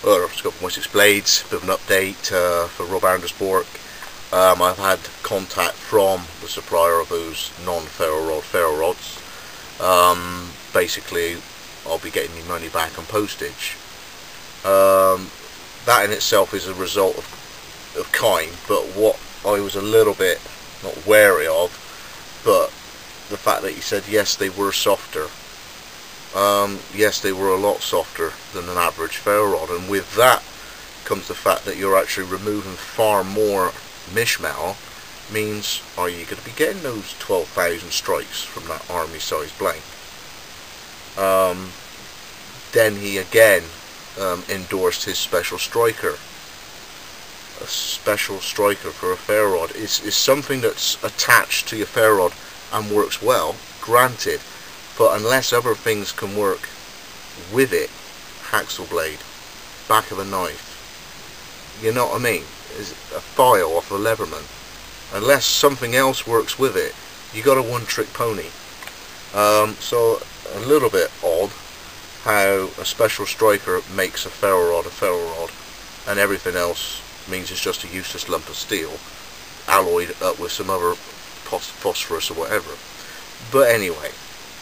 or Scope from Wessex Blades, a bit of an update for Rob Andersbork. I've had contact from the supplier of those non-ferro rods. Basically, I'll be getting my money back on postage. That in itself is a result of kind, but what I was a little bit not wary of, but the fact that he said yes, they were softer. Yes, they were a lot softer than an average ferro rod, and with that comes the fact that you're actually removing far more mishmal. Means, are you going to be getting those 12,000 strikes from that army size blank? Then he again endorsed his special striker. A special striker for a ferro rod is something that's attached to your ferro rod and works well, granted, but unless other things can work with it, hacksaw blade, back of a knife, you know what I mean, is a file off a Leverman, unless something else works with it, you got a one-trick pony. So a little bit odd how a special striker makes a ferro rod, and everything else means it's just a useless lump of steel alloyed up with some other phosphorus or whatever. But anyway,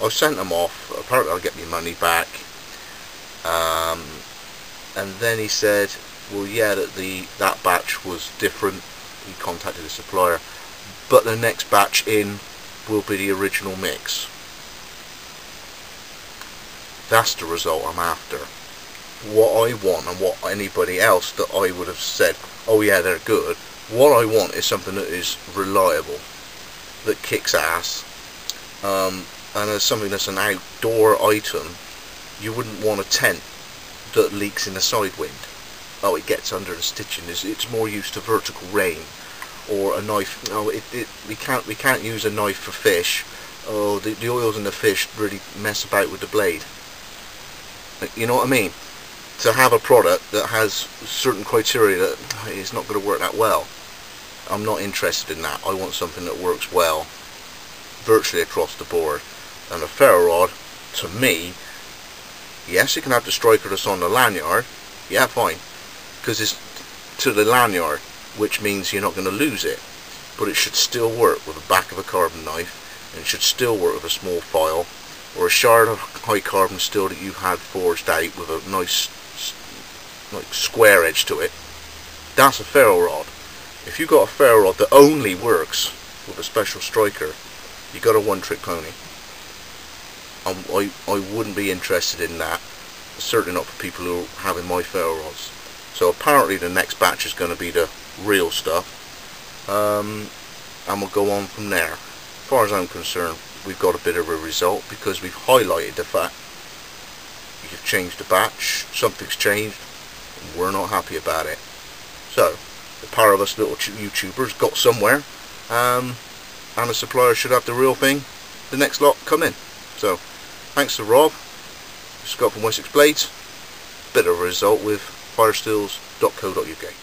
I sent them off. Apparently I'll get my money back. And then he said, well, yeah, that batch was different. He contacted the supplier, but the next batch in will be the original mix. That's the result I'm after. What I want, and what anybody else that I would have said, oh yeah, they're good, what I want is something that is reliable, that kicks ass, and as something that's an outdoor item. You wouldn't want a tent that leaks in the side wind. Oh, it gets under the stitching. It's more used to vertical rain, or a knife. No, we can't use a knife for fish. Oh, the oils in the fish really mess about with the blade. You know what I mean? To have a product that has certain criteria that it's not going to work that well, I'm not interested in that. I want something that works well virtually across the board. And a ferro rod, to me, yes, it can have the striker that's on the lanyard, yeah, fine, because it's to the lanyard, which means you're not going to lose it, but it should still work with the back of a carbon knife, and it should still work with a small file, or a shard of high carbon steel that you had forged out with a nice like square edge to it. That's a ferro rod. If you've got a ferro rod that only works with a special striker, you got a one-trick pony. I wouldn't be interested in that, certainly not for people who are having my ferro rods. So apparently the next batch is going to be the real stuff, and we'll go on from there. As far as I'm concerned, we've got a bit of a result, because we've highlighted the fact you've changed the batch, something's changed, and we're not happy about it. So the power of us little YouTubers got somewhere, and the supplier should have the real thing the next lot come in. So thanks to Rob, Scott from Wessex Blades. Bit of a result with firesteels.co.uk.